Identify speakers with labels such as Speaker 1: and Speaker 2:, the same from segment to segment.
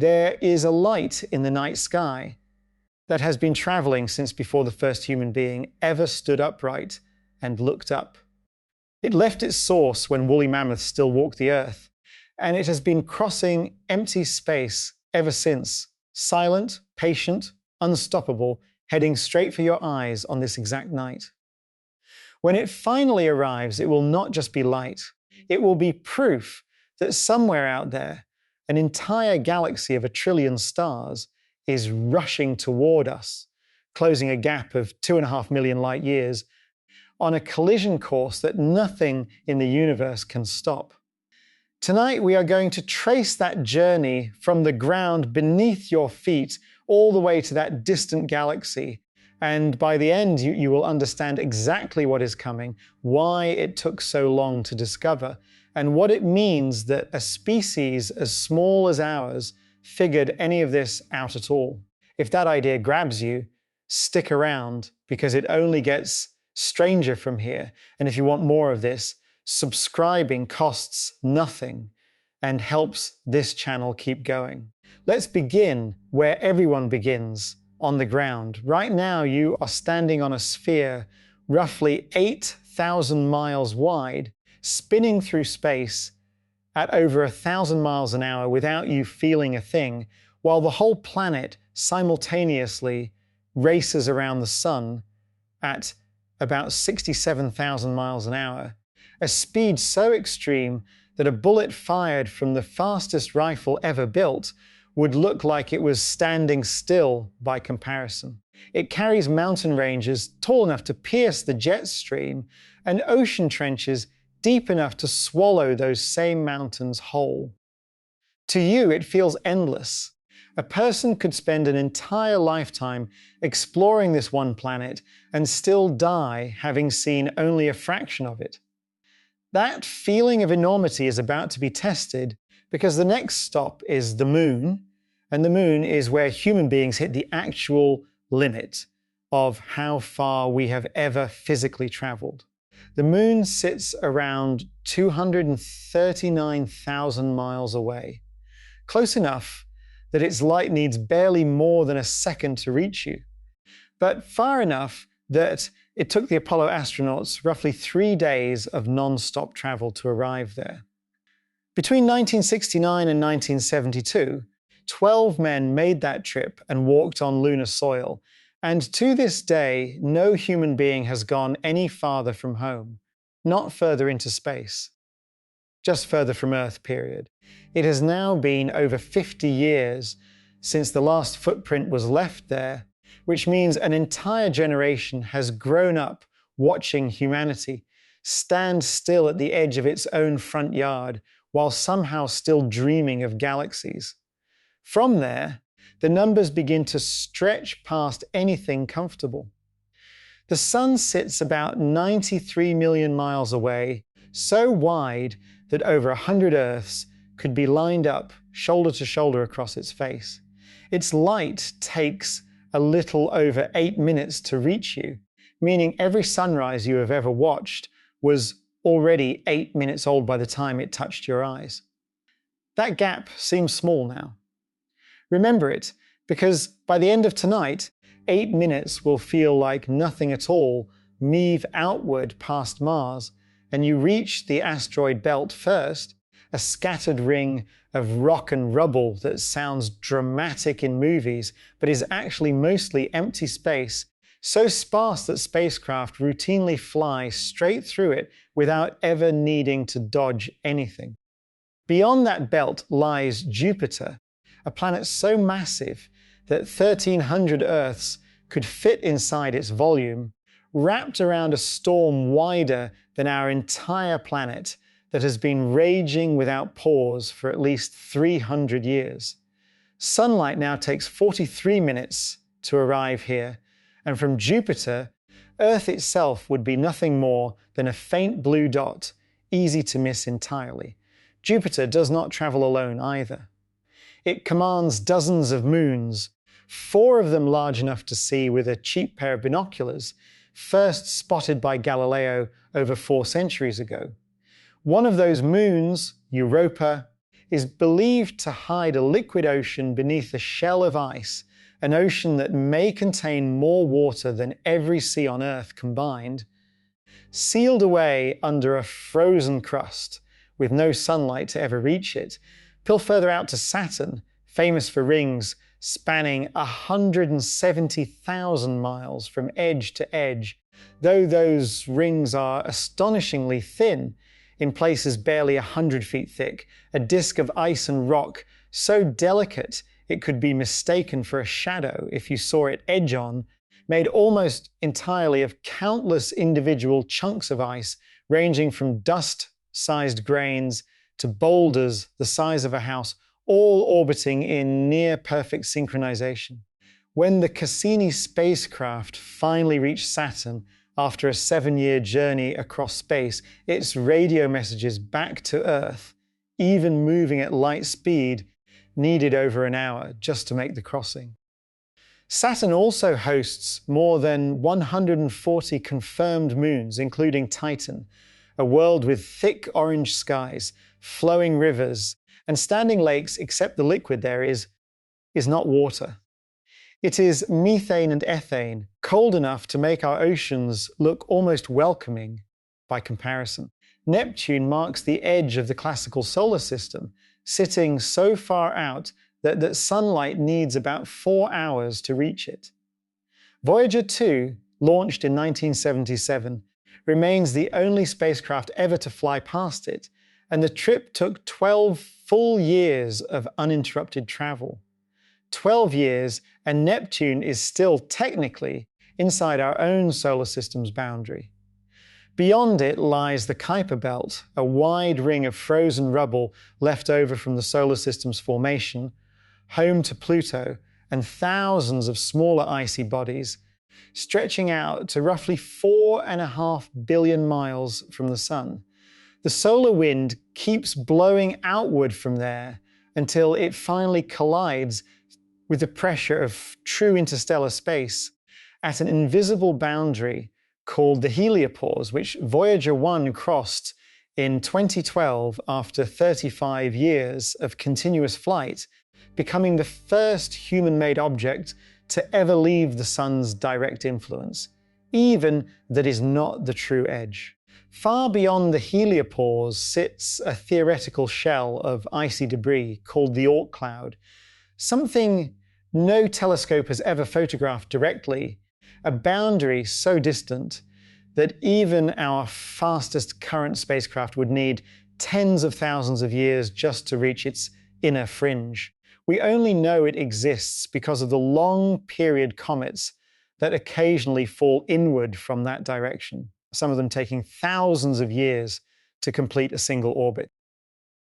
Speaker 1: There is a light in the night sky that has been traveling since before the first human being ever stood upright and looked up. It left its source when woolly mammoths still walked the earth, and it has been crossing empty space ever since, silent, patient, unstoppable, heading straight for your eyes on this exact night. When it finally arrives, it will not just be light. It will be proof that somewhere out there, an entire galaxy of 1 trillion stars is rushing toward us, closing a gap of 2.5 million light years on a collision course that nothing in the universe can stop. Tonight, we are going to trace that journey from the ground beneath your feet all the way to that distant galaxy. And by the end, you will understand exactly what is coming, why it took so long to discover, and what it means that a species as small as ours figured any of this out at all. If that idea grabs you, stick around, because it only gets stranger from here. And if you want more of this, subscribing costs nothing and helps this channel keep going. Let's begin where everyone begins, on the ground. Right now, you are standing on a sphere roughly 8,000 miles wide, spinning through space at over 1,000 miles an hour without you feeling a thing, while the whole planet simultaneously races around the sun at about 67,000 miles an hour, a speed so extreme that a bullet fired from the fastest rifle ever built would look like it was standing still by comparison. It carries mountain ranges tall enough to pierce the jet stream and ocean trenches deep enough to swallow those same mountains whole. To you, it feels endless. A person could spend an entire lifetime exploring this one planet and still die having seen only a fraction of it. That feeling of enormity is about to be tested because the next stop is the Moon, and the Moon is where human beings hit the actual limit of how far we have ever physically traveled. The Moon sits around 239,000 miles away, close enough that its light needs barely more than a second to reach you, but far enough that it took the Apollo astronauts roughly 3 days of non-stop travel to arrive there. Between 1969 and 1972, 12 men made that trip and walked on lunar soil, and to this day, no human being has gone any farther from home, not further into space, just further from Earth, period. It has now been over 50 years since the last footprint was left there, which means an entire generation has grown up watching humanity stand still at the edge of its own front yard while somehow still dreaming of galaxies. From there, the numbers begin to stretch past anything comfortable. The sun sits about 93 million miles away, so wide that over 100 Earths could be lined up shoulder to shoulder across its face. Its light takes a little over 8 minutes to reach you, meaning every sunrise you have ever watched was already 8 minutes old by the time it touched your eyes. That gap seems small now. Remember it, because by the end of tonight, 8 minutes will feel like nothing at all move outward past Mars, and you reach the asteroid belt first, a scattered ring of rock and rubble that sounds dramatic in movies, but is actually mostly empty space, so sparse that spacecraft routinely fly straight through it without ever needing to dodge anything. Beyond that belt lies Jupiter, a planet so massive that 1,300 Earths could fit inside its volume, wrapped around a storm wider than our entire planet that has been raging without pause for at least 300 years. Sunlight now takes 43 minutes to arrive here, and from Jupiter, Earth itself would be nothing more than a faint blue dot, easy to miss entirely. Jupiter does not travel alone either. It commands dozens of moons, 4 of them large enough to see with a cheap pair of binoculars, first spotted by Galileo over 4 centuries ago. One of those moons, Europa, is believed to hide a liquid ocean beneath a shell of ice, an ocean that may contain more water than every sea on Earth combined, sealed away under a frozen crust with no sunlight to ever reach it. Pull further out to Saturn, famous for rings spanning 170,000 miles from edge to edge, though those rings are astonishingly thin, in places barely 100 feet thick, a disk of ice and rock so delicate it could be mistaken for a shadow if you saw it edge on, made almost entirely of countless individual chunks of ice ranging from dust-sized grains to boulders the size of a house, all orbiting in near-perfect synchronization. When the Cassini spacecraft finally reached Saturn after a 7-year journey across space, its radio messages back to Earth, even moving at light speed, needed over an hour just to make the crossing. Saturn also hosts more than 140 confirmed moons, including Titan, a world with thick orange skies, flowing rivers, and standing lakes, except the liquid there is not water. It is methane and ethane, cold enough to make our oceans look almost welcoming by comparison. Neptune marks the edge of the classical solar system, sitting so far out that sunlight needs about 4 hours to reach it. Voyager 2, launched in 1977, remains the only spacecraft ever to fly past it, and the trip took 12 full years of uninterrupted travel. 12 years, and Neptune is still technically inside our own solar system's boundary. Beyond it lies the Kuiper Belt, a wide ring of frozen rubble left over from the solar system's formation, home to Pluto and thousands of smaller icy bodies, stretching out to roughly 4.5 billion miles from the Sun. The solar wind keeps blowing outward from there until it finally collides with the pressure of true interstellar space at an invisible boundary called the heliopause, which Voyager 1 crossed in 2012 after 35 years of continuous flight, becoming the first human-made object to ever leave the Sun's direct influence, even that is not the true edge. Far beyond the heliopause sits a theoretical shell of icy debris called the Oort cloud, something no telescope has ever photographed directly, a boundary so distant that even our fastest current spacecraft would need tens of thousands of years just to reach its inner fringe. We only know it exists because of the long period comets that occasionally fall inward from that direction, some of them taking thousands of years to complete a single orbit.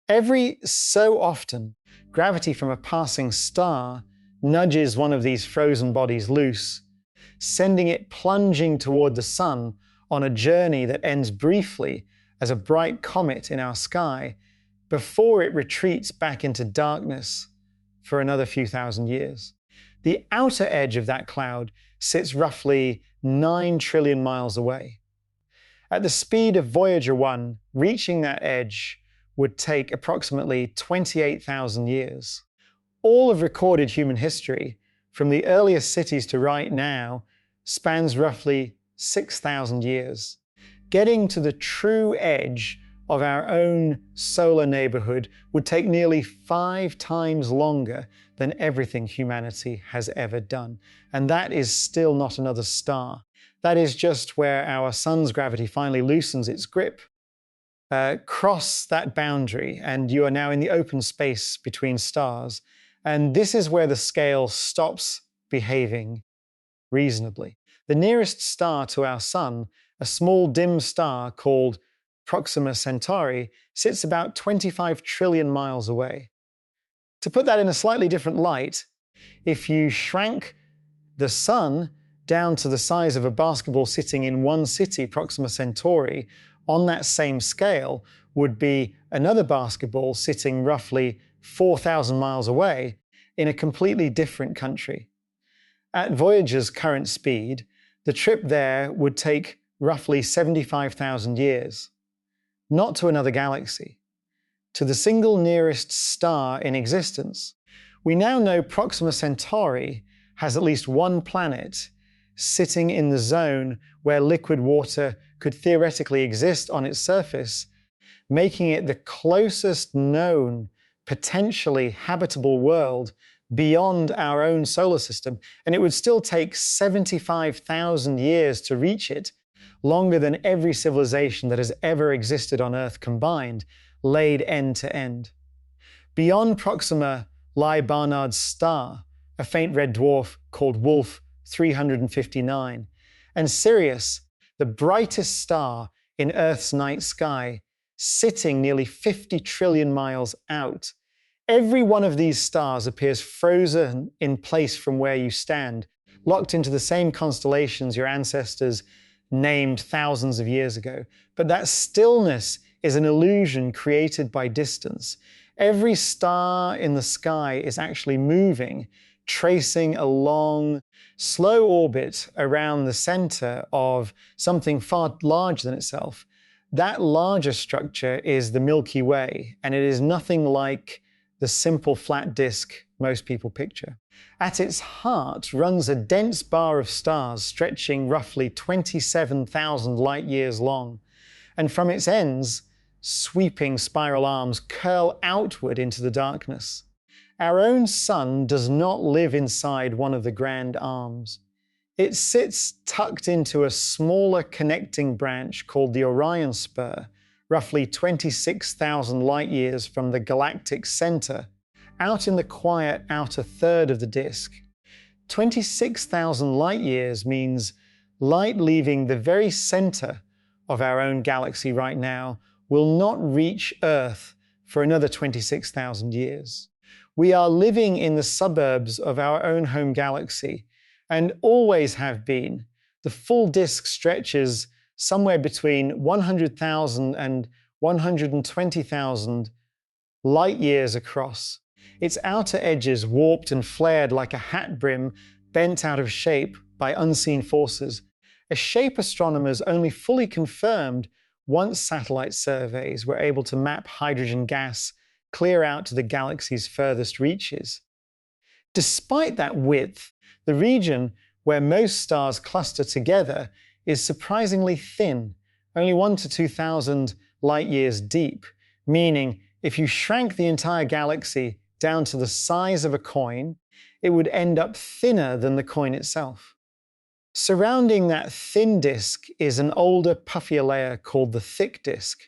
Speaker 1: Every so often, gravity from a passing star nudges one of these frozen bodies loose, sending it plunging toward the Sun on a journey that ends briefly as a bright comet in our sky before it retreats back into darkness for another few thousand years. The outer edge of that cloud sits roughly 9 trillion miles away. At the speed of Voyager 1, reaching that edge would take approximately 28,000 years. All of recorded human history, from the earliest cities to right now, spans roughly 6,000 years. Getting to the true edge of our own solar neighborhood would take nearly 5 times longer than everything humanity has ever done. And that is still not another star. That is just where our Sun's gravity finally loosens its grip. Cross that boundary, and you are now in the open space between stars. And this is where the scale stops behaving reasonably. The nearest star to our Sun, a small dim star called Proxima Centauri, sits about 25 trillion miles away. To put that in a slightly different light, if you shrank the Sun down to the size of a basketball sitting in one city, Proxima Centauri, on that same scale would be another basketball sitting roughly 4,000 miles away in a completely different country. At Voyager's current speed, the trip there would take roughly 75,000 years, not to another galaxy, to the single nearest star in existence. We now know Proxima Centauri has at least one planet sitting in the zone where liquid water could theoretically exist on its surface, making it the closest known potentially habitable world beyond our own solar system, and it would still take 75,000 years to reach it, longer than every civilization that has ever existed on Earth combined, laid end to end. Beyond Proxima lie Barnard's star, a faint red dwarf called Wolf 359, and Sirius, the brightest star in Earth's night sky, sitting nearly 50 trillion miles out. Every one of these stars appears frozen in place from where you stand, locked into the same constellations your ancestors named thousands of years ago. But that stillness is an illusion created by distance. Every star in the sky is actually moving, tracing a long, slow orbit around the center of something far larger than itself. That larger structure is the Milky Way, and it is nothing like the simple flat disk most people picture. At its heart runs a dense bar of stars stretching roughly 27,000 light years long, and from its ends, sweeping spiral arms curl outward into the darkness. Our own sun does not live inside one of the grand arms. It sits tucked into a smaller connecting branch called the Orion Spur, roughly 26,000 light years from the galactic center, out in the quiet outer third of the disk. 26,000 light years means light leaving the very center of our own galaxy right now will not reach Earth for another 26,000 years. We are living in the suburbs of our own home galaxy, and always have been. The full disk stretches somewhere between 100,000 and 120,000 light years across. Its outer edges warped and flared like a hat brim bent out of shape by unseen forces, a shape astronomers only fully confirmed once satellite surveys were able to map hydrogen gas clear out to the galaxy's furthest reaches. Despite that width, the region where most stars cluster together is surprisingly thin, only 1,000 to 2,000 light years deep, meaning if you shrank the entire galaxy down to the size of a coin, it would end up thinner than the coin itself. Surrounding that thin disk is an older, puffier layer called the thick disk,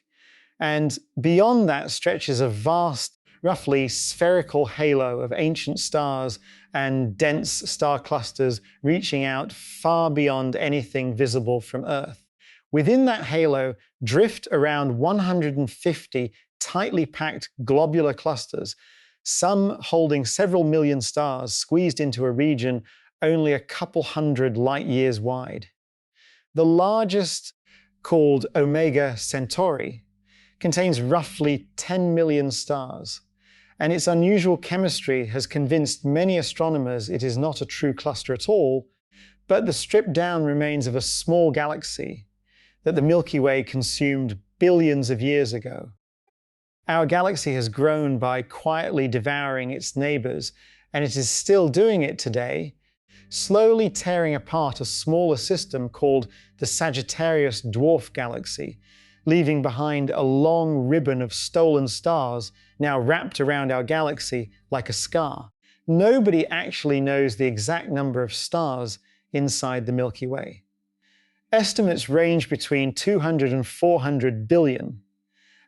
Speaker 1: and beyond that stretches a vast, roughly spherical halo of ancient stars and dense star clusters reaching out far beyond anything visible from Earth. Within that halo drift around 150 tightly packed globular clusters, some holding several million stars squeezed into a region only a couple hundred light years wide. The largest, called Omega Centauri, contains roughly 10 million stars, and its unusual chemistry has convinced many astronomers it is not a true cluster at all, but the stripped down remains of a small galaxy that the Milky Way consumed billions of years ago. Our galaxy has grown by quietly devouring its neighbors, and it is still doing it today, slowly tearing apart a smaller system called the Sagittarius Dwarf Galaxy, leaving behind a long ribbon of stolen stars now wrapped around our galaxy like a scar. Nobody actually knows the exact number of stars inside the Milky Way. Estimates range between 200 and 400 billion,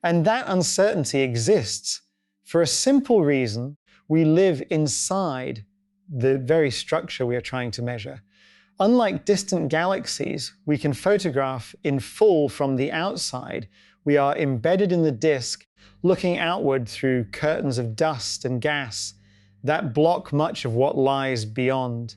Speaker 1: and that uncertainty exists for a simple reason: we live inside the very structure we are trying to measure. Unlike distant galaxies, we can photograph in full from the outside. We are embedded in the disk, looking outward through curtains of dust and gas that block much of what lies beyond.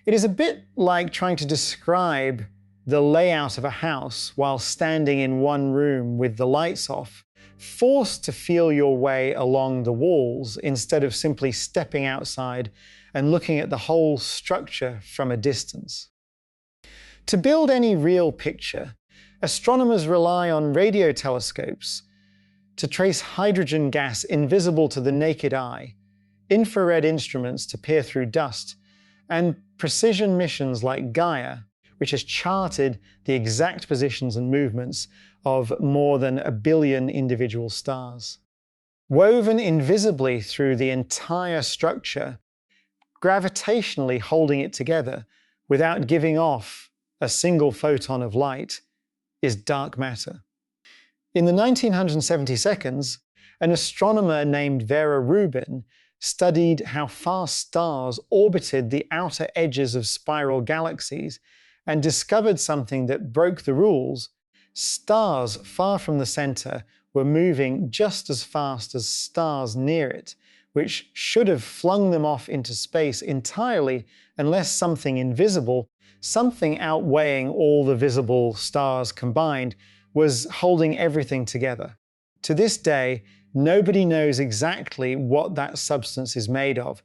Speaker 1: It is a bit like trying to describe the layout of a house while standing in one room with the lights off, forced to feel your way along the walls instead of simply stepping outside and looking at the whole structure from a distance. To build any real picture, astronomers rely on radio telescopes to trace hydrogen gas invisible to the naked eye, infrared instruments to peer through dust, and precision missions like Gaia, which has charted the exact positions and movements of more than 1 billion individual stars. Woven invisibly through the entire structure, gravitationally holding it together without giving off a single photon of light, is dark matter. In the 1972, an astronomer named Vera Rubin studied how fast stars orbited the outer edges of spiral galaxies and discovered something that broke the rules. Stars far from the center were moving just as fast as stars near it, which should have flung them off into space entirely unless something invisible, something outweighing all the visible stars combined, was holding everything together. To this day, nobody knows exactly what that substance is made of,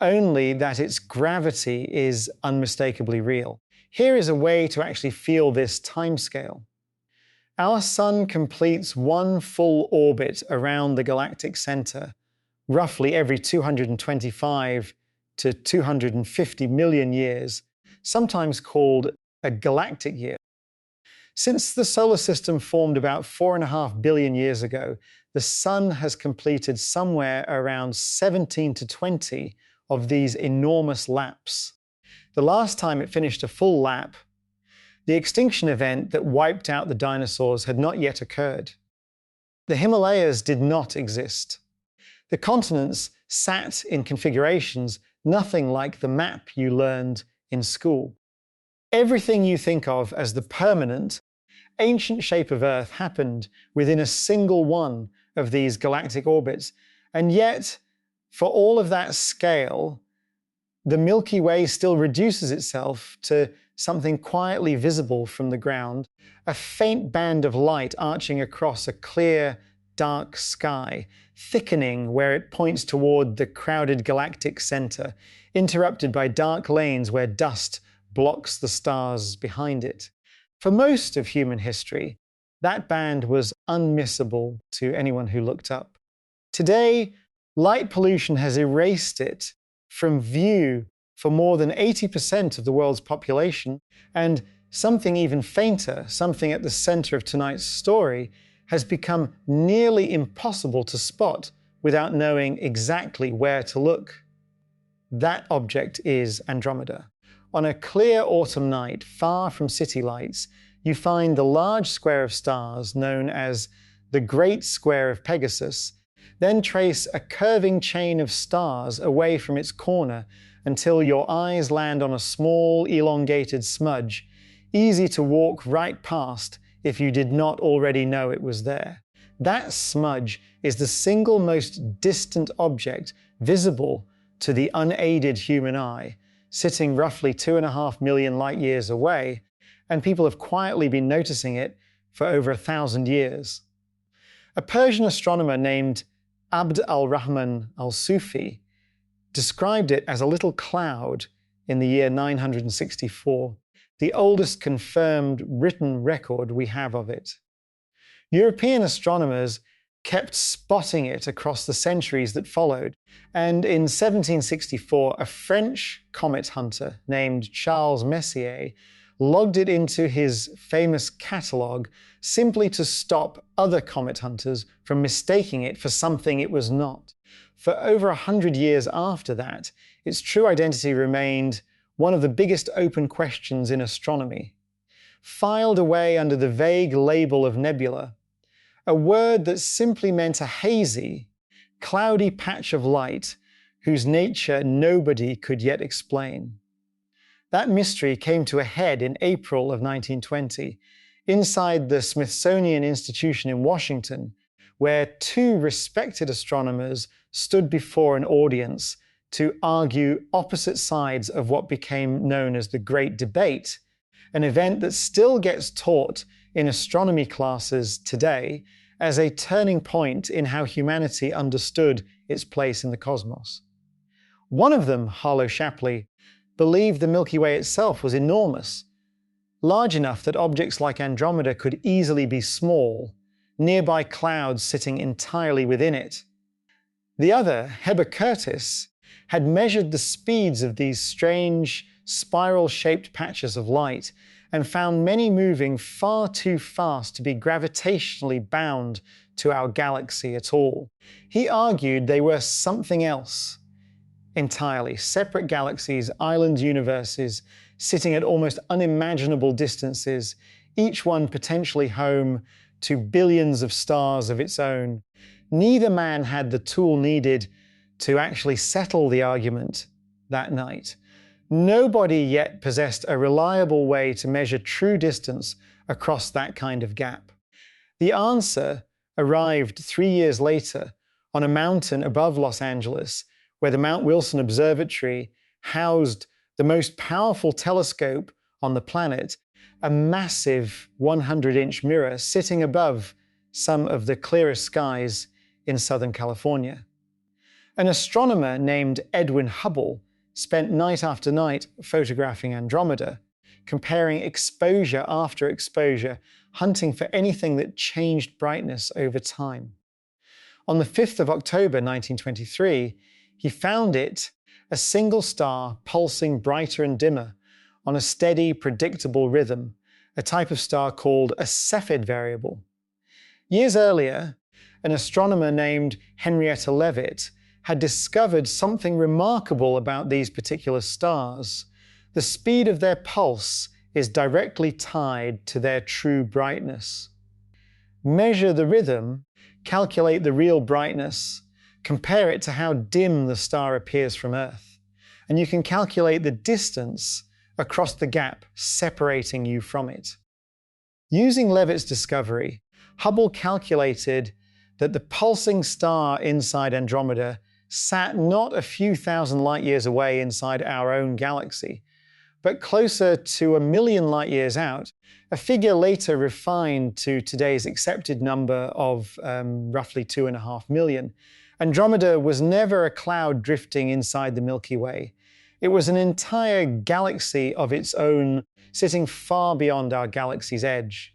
Speaker 1: only that its gravity is unmistakably real. Here is a way to actually feel this timescale. Our Sun completes one full orbit around the galactic center, roughly every 225 to 250 million years, sometimes called a galactic year. Since the solar system formed about 4.5 billion years ago, the Sun has completed somewhere around 17 to 20 of these enormous laps. The last time it finished a full lap, the extinction event that wiped out the dinosaurs had not yet occurred. The Himalayas did not exist. The continents sat in configurations nothing like the map you learned in school. Everything you think of as the permanent, ancient shape of Earth happened within a single one of these galactic orbits, and yet, for all of that scale, the Milky Way still reduces itself to something quietly visible from the ground, a faint band of light arching across a clear, dark sky, thickening where it points toward the crowded galactic center, interrupted by dark lanes where dust blocks the stars behind it. For most of human history, that band was unmissable to anyone who looked up. Today, light pollution has erased it from view for more than 80% of the world's population, and something even fainter, something at the center of tonight's story, has become nearly impossible to spot without knowing exactly where to look. That object is Andromeda. On a clear autumn night, far from city lights, you find the large square of stars known as the Great Square of Pegasus, then trace a curving chain of stars away from its corner until your eyes land on a small, elongated smudge, easy to walk right past if you did not already know it was there. That smudge is the single most distant object visible to the unaided human eye, sitting roughly 2.5 million light years away, and people have quietly been noticing it for over 1,000 years. A Persian astronomer named Abd al-Rahman al-Sufi described it as a little cloud in the year 964, the oldest confirmed written record we have of it. European astronomers kept spotting it across the centuries that followed, and in 1764, a French comet hunter named Charles Messier logged it into his famous catalogue simply to stop other comet hunters from mistaking it for something it was not. For over 100 years after that, its true identity remained one of the biggest open questions in astronomy. Filed away under the vague label of nebula, a word that simply meant a hazy, cloudy patch of light whose nature nobody could yet explain. That mystery came to a head in April of 1920, inside the Smithsonian Institution in Washington, where two respected astronomers stood before an audience to argue opposite sides of what became known as the Great Debate, an event that still gets taught in astronomy classes today as a turning point in how humanity understood its place in the cosmos. One of them, Harlow Shapley, believed the Milky Way itself was enormous, large enough that objects like Andromeda could easily be small, nearby clouds sitting entirely within it. The other, Heber Curtis, had measured the speeds of these strange, spiral-shaped patches of light and found many moving far too fast to be gravitationally bound to our galaxy at all. He argued they were something else entirely, separate galaxies, island universes, sitting at almost unimaginable distances, each one potentially home to billions of stars of its own. Neither man had the tool needed to actually settle the argument that night. Nobody yet possessed a reliable way to measure true distance across that kind of gap. The answer arrived 3 years later on a mountain above Los Angeles, where the Mount Wilson Observatory housed the most powerful telescope on the planet, a massive 100-inch mirror sitting above some of the clearest skies in Southern California. An astronomer named Edwin Hubble spent night after night photographing Andromeda, comparing exposure after exposure, hunting for anything that changed brightness over time. On the 5th of October 1923, he found it, a single star pulsing brighter and dimmer on a steady, predictable rhythm, a type of star called a Cepheid variable. Years earlier, an astronomer named Henrietta Leavitt had discovered something remarkable about these particular stars. The speed of their pulse is directly tied to their true brightness. Measure the rhythm, calculate the real brightness, compare it to how dim the star appears from Earth, and you can calculate the distance across the gap separating you from it. Using Leavitt's discovery, Hubble calculated that the pulsing star inside Andromeda sat not a few thousand light years away inside our own galaxy, but closer to 1 million light years out, a figure later refined to today's accepted number of roughly 2.5 million. Andromeda was never a cloud drifting inside the Milky Way. It was an entire galaxy of its own, sitting far beyond our galaxy's edge.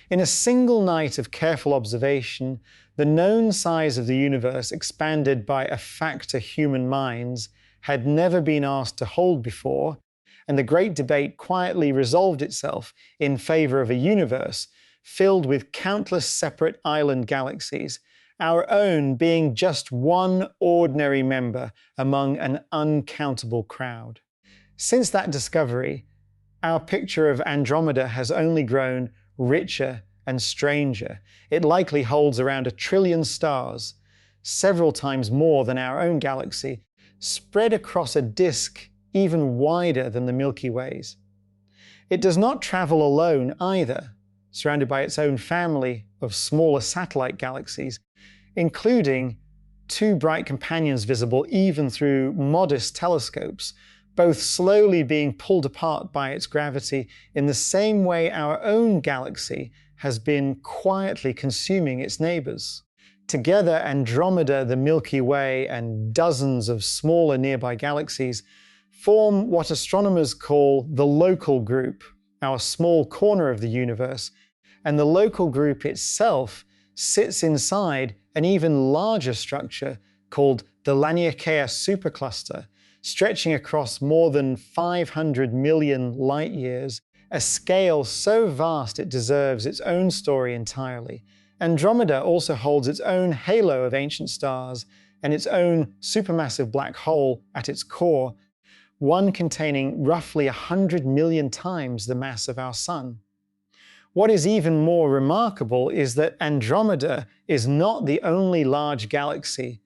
Speaker 1: In a single night of careful observation, the known size of the universe, expanded by a factor human minds had never been asked to hold before, and the great debate quietly resolved itself in favor of a universe filled with countless separate island galaxies, our own being just one ordinary member among an uncountable crowd. Since that discovery, our picture of Andromeda has only grown richer and stranger. It likely holds around 1 trillion stars, several times more than our own galaxy, spread across a disk even wider than the Milky Way's. It does not travel alone either, surrounded by its own family of smaller satellite galaxies, including 2 bright companions visible even through modest telescopes, both slowly being pulled apart by its gravity in the same way our own galaxy has been quietly consuming its neighbors. Together, Andromeda, the Milky Way, and dozens of smaller nearby galaxies form what astronomers call the local group, our small corner of the universe, and the local group itself sits inside an even larger structure called the Laniakea supercluster, stretching across more than 500 million light years, a scale so vast it deserves its own story entirely. Andromeda also holds its own halo of ancient stars and its own supermassive black hole at its core, one containing roughly 100 million times the mass of our Sun. What is even more remarkable is that Andromeda is not the only large galaxy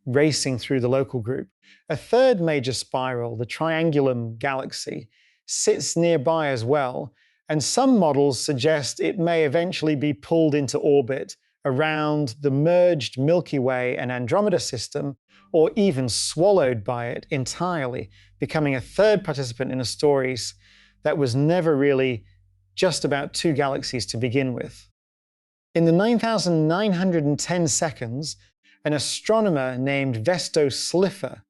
Speaker 1: racing through the local group. A third major spiral, the Triangulum galaxy, sits nearby as well, and some models suggest it may eventually be pulled into orbit around the merged Milky Way and Andromeda system, or even swallowed by it entirely, becoming a third participant in a story that was never really just about 2 galaxies to begin with. In the 9,910 seconds, an astronomer named Vesto Slipher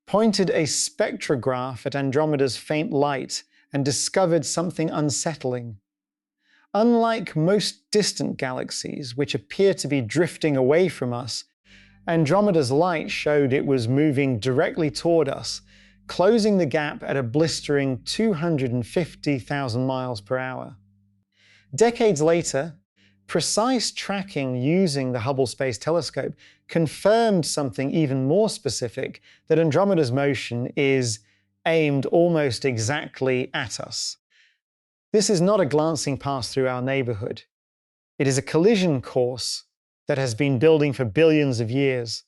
Speaker 1: pointed a spectrograph at Andromeda's faint light and discovered something unsettling. Unlike most distant galaxies, which appear to be drifting away from us, Andromeda's light showed it was moving directly toward us, closing the gap at a blistering 250,000 miles per hour. Decades later, precise tracking using the Hubble Space Telescope confirmed something even more specific, that Andromeda's motion is aimed almost exactly at us. This is not a glancing pass through our neighborhood. It is a collision course that has been building for billions of years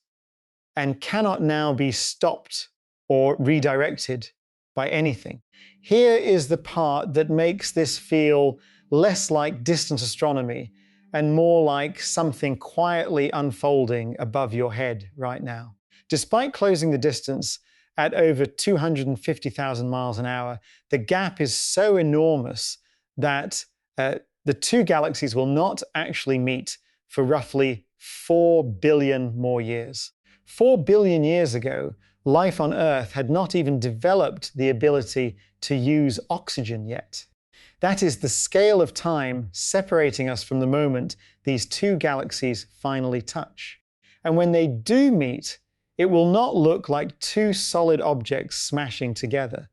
Speaker 1: and cannot now be stopped or redirected by anything. Here is the part that makes this feel less like distant astronomy and more like something quietly unfolding above your head right now. Despite closing the distance at over 250,000 miles an hour, the gap is so enormous that the two galaxies will not actually meet for roughly 4 billion more years. 4 billion years ago, life on Earth had not even developed the ability to use oxygen yet. That is the scale of time separating us from the moment these two galaxies finally touch. And when they do meet, it will not look like two solid objects smashing together.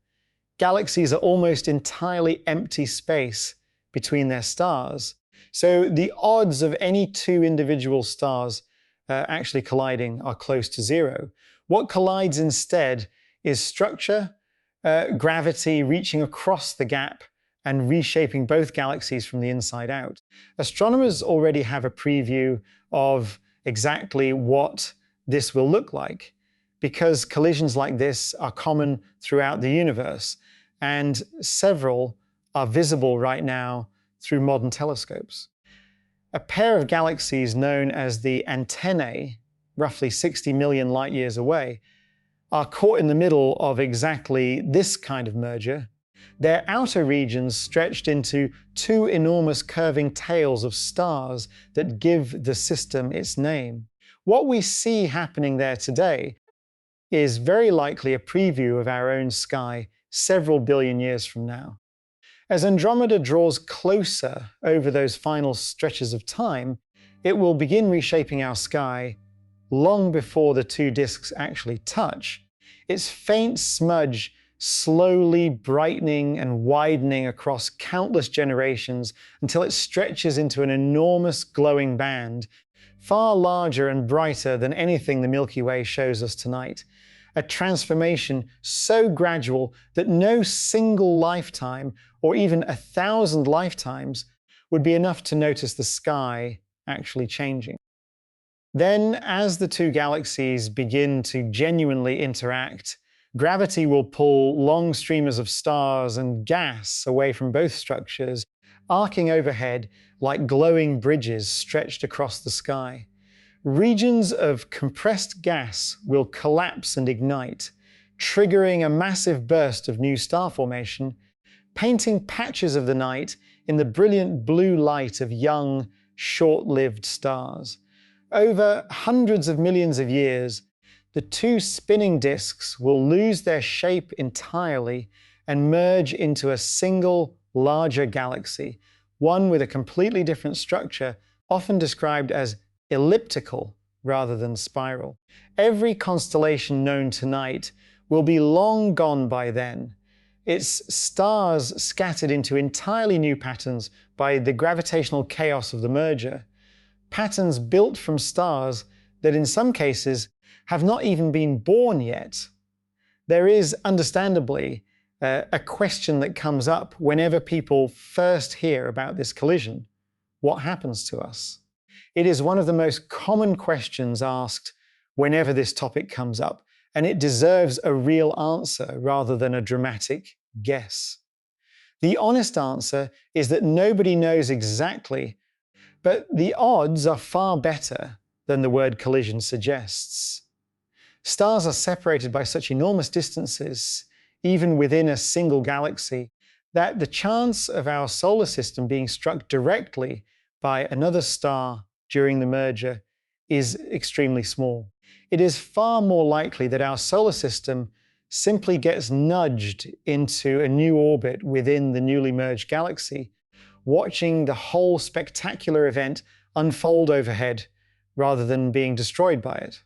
Speaker 1: Galaxies are almost entirely empty space between their stars. So the odds of any two individual stars actually colliding are close to zero. What collides instead is structure, gravity reaching across the gap and reshaping both galaxies from the inside out. Astronomers already have a preview of exactly what this will look like, because collisions like this are common throughout the universe, and several are visible right now through modern telescopes. A pair of galaxies known as the antennae, roughly 60 million light years away, are caught in the middle of exactly this kind of merger. Their outer regions stretched into two enormous curving tails of stars that give the system its name. What we see happening there today is very likely a preview of our own sky several billion years from now. As Andromeda draws closer over those final stretches of time, it will begin reshaping our sky long before the two disks actually touch. Its faint smudge slowly brightening and widening across countless generations until it stretches into an enormous glowing band, far larger and brighter than anything the Milky Way shows us tonight. A transformation so gradual that no single lifetime, or even 1,000 lifetimes, would be enough to notice the sky actually changing. Then, as the two galaxies begin to genuinely interact, gravity will pull long streamers of stars and gas away from both structures, arcing overhead like glowing bridges stretched across the sky. Regions of compressed gas will collapse and ignite, triggering a massive burst of new star formation, painting patches of the night in the brilliant blue light of young, short-lived stars. Over hundreds of millions of years, the two spinning disks will lose their shape entirely and merge into a single, larger galaxy, one with a completely different structure, often described as elliptical rather than spiral. Every constellation known tonight will be long gone by then, its stars scattered into entirely new patterns by the gravitational chaos of the merger, patterns built from stars that in some cases have not even been born yet. There is, understandably, a question that comes up whenever people first hear about this collision. What happens to us? It is one of the most common questions asked whenever this topic comes up, and it deserves a real answer rather than a dramatic guess. The honest answer is that nobody knows exactly, but the odds are far better than the word collision suggests. Stars are separated by such enormous distances, even within a single galaxy, that the chance of our solar system being struck directly by another star during the merger is extremely small. It is far more likely that our solar system simply gets nudged into a new orbit within the newly merged galaxy, watching the whole spectacular event unfold overhead rather than being destroyed by it.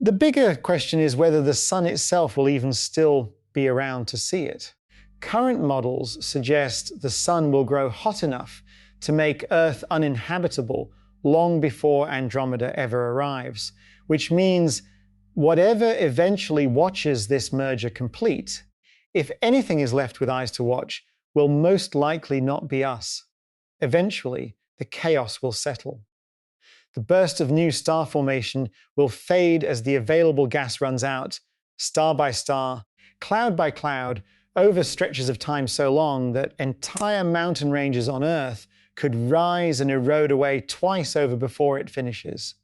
Speaker 1: The bigger question is whether the sun itself will even still be around to see it. Current models suggest the sun will grow hot enough to make Earth uninhabitable long before Andromeda ever arrives, which means whatever eventually watches this merger complete, if anything is left with eyes to watch, will most likely not be us. Eventually, the chaos will settle. The burst of new star formation will fade as the available gas runs out, star by star, cloud by cloud, over stretches of time so long that entire mountain ranges on Earth could rise and erode away twice over before it finishes.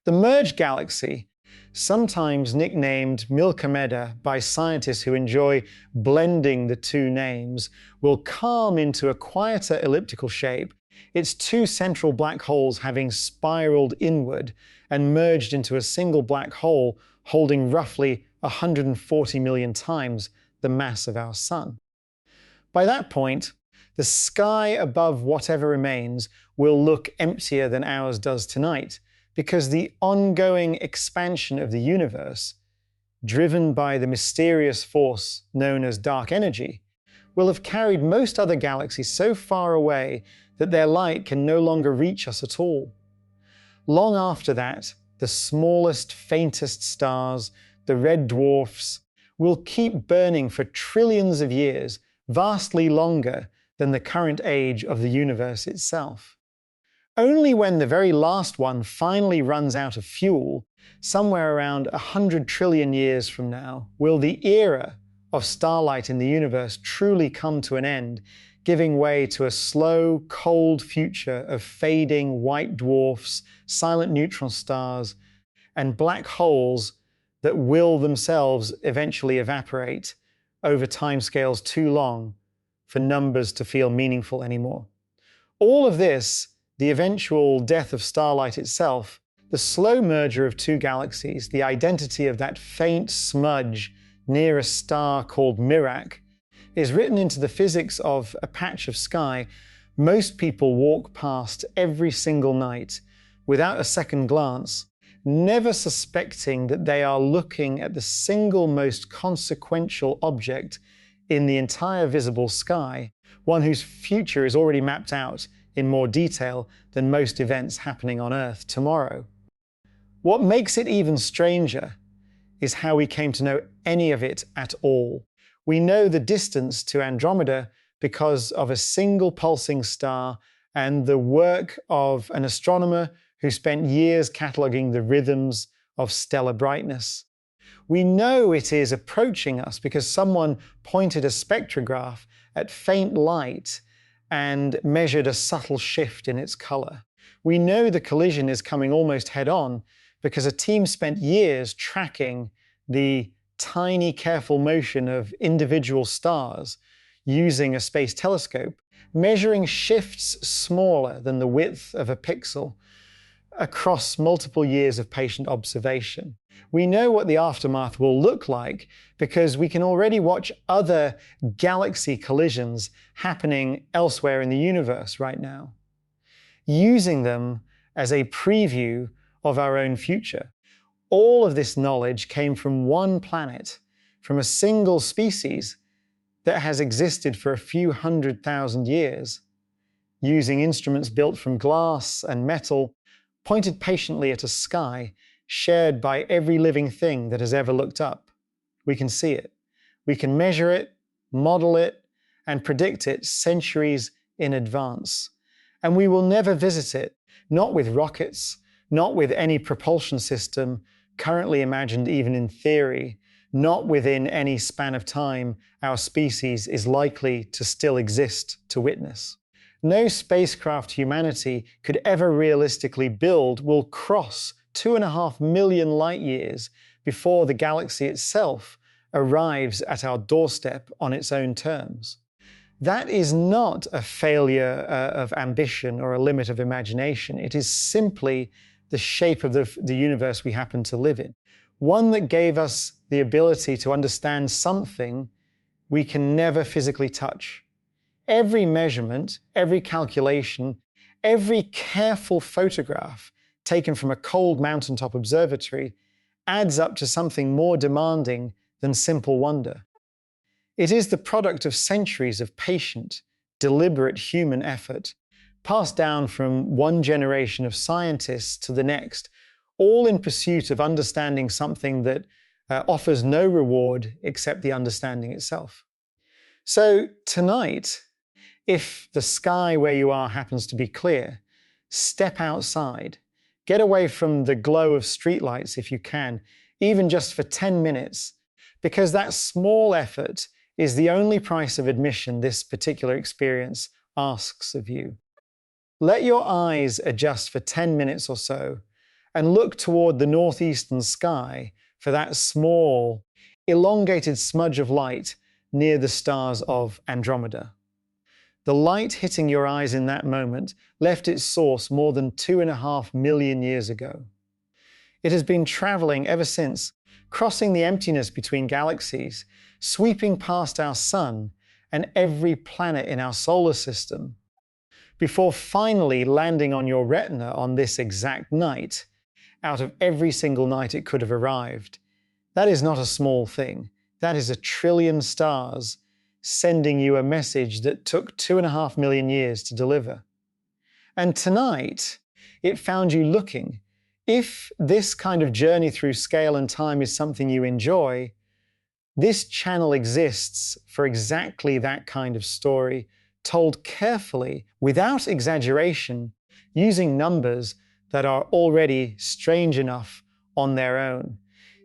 Speaker 1: The merged galaxy, sometimes nicknamed Andromeda by scientists who enjoy blending the two names, will calm into a quieter elliptical shape, its two central black holes having spiraled inward and merged into a single black hole holding roughly 140 million times the mass of our Sun. By that point, the sky above whatever remains will look emptier than ours does tonight, because the ongoing expansion of the universe, driven by the mysterious force known as dark energy, will have carried most other galaxies so far away that their light can no longer reach us at all. Long after that, the smallest, faintest stars, the red dwarfs, will keep burning for trillions of years, vastly longer than the current age of the universe itself. Only when the very last one finally runs out of fuel, somewhere around 100 trillion years from now, will the era of starlight in the universe truly come to an end, giving way to a slow, cold future of fading white dwarfs, silent neutron stars, and black holes that will themselves eventually evaporate over timescales too long for numbers to feel meaningful anymore. All of this, the eventual death of starlight itself, the slow merger of two galaxies, the identity of that faint smudge near a star called Mirac, is written into the physics of a patch of sky most people walk past every single night without a second glance, never suspecting that they are looking at the single most consequential object in the entire visible sky, one whose future is already mapped out in more detail than most events happening on Earth tomorrow. What makes it even stranger is how we came to know any of it at all. We know the distance to Andromeda because of a single pulsing star and the work of an astronomer who spent years cataloging the rhythms of stellar brightness. We know it is approaching us because someone pointed a spectrograph at faint light and measured a subtle shift in its color. We know the collision is coming almost head-on because a team spent years tracking the tiny, careful motion of individual stars using a space telescope, measuring shifts smaller than the width of a pixel across multiple years of patient observation. We know what the aftermath will look like because we can already watch other galaxy collisions happening elsewhere in the universe right now, using them as a preview of our own future. All of this knowledge came from one planet, from a single species that has existed for a few 100,000 years, using instruments built from glass and metal, pointed patiently at a sky shared by every living thing that has ever looked up. We can see it. We can measure it, model it, and predict it centuries in advance. And we will never visit it, not with rockets, not with any propulsion system currently imagined even in theory, not within any span of time our species is likely to still exist to witness. No spacecraft humanity could ever realistically build will cross 2.5 million light years before the galaxy itself arrives at our doorstep on its own terms. That is not a failure of ambition or a limit of imagination. It is simply the shape of the universe we happen to live in. One that gave us the ability to understand something we can never physically touch. Every measurement, every calculation, every careful photograph taken from a cold mountaintop observatory adds up to something more demanding than simple wonder. It is the product of centuries of patient, deliberate human effort, passed down from one generation of scientists to the next, all in pursuit of understanding something that offers no reward except the understanding itself. So tonight, if the sky where you are happens to be clear, step outside. Get away from the glow of streetlights if you can, even just for 10 minutes, because that small effort is the only price of admission this particular experience asks of you. Let your eyes adjust for 10 minutes or so and look toward the northeastern sky for that small, elongated smudge of light near the stars of Andromeda. The light hitting your eyes in that moment left its source more than 2.5 million years ago. It has been traveling ever since, crossing the emptiness between galaxies, sweeping past our sun and every planet in our solar system, before finally landing on your retina on this exact night, out of every single night it could have arrived. That is not a small thing. That is 1 trillion stars sending you a message that took 2.5 million years to deliver. And tonight, it found you looking. If this kind of journey through scale and time is something you enjoy, this channel exists for exactly that kind of story, told carefully, without exaggeration, using numbers that are already strange enough on their own.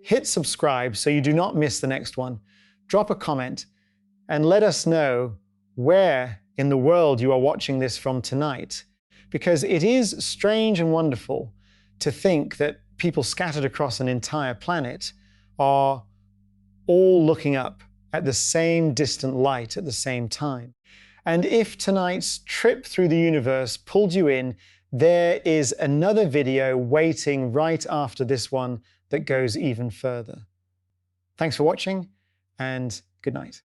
Speaker 1: Hit subscribe so you do not miss the next one. Drop a comment and let us know where in the world you are watching this from tonight, because it is strange and wonderful to think that people scattered across an entire planet are all looking up at the same distant light at the same time. And if tonight's trip through the universe pulled you in, there is another video waiting right after this one that goes even further. Thanks for watching, and good night.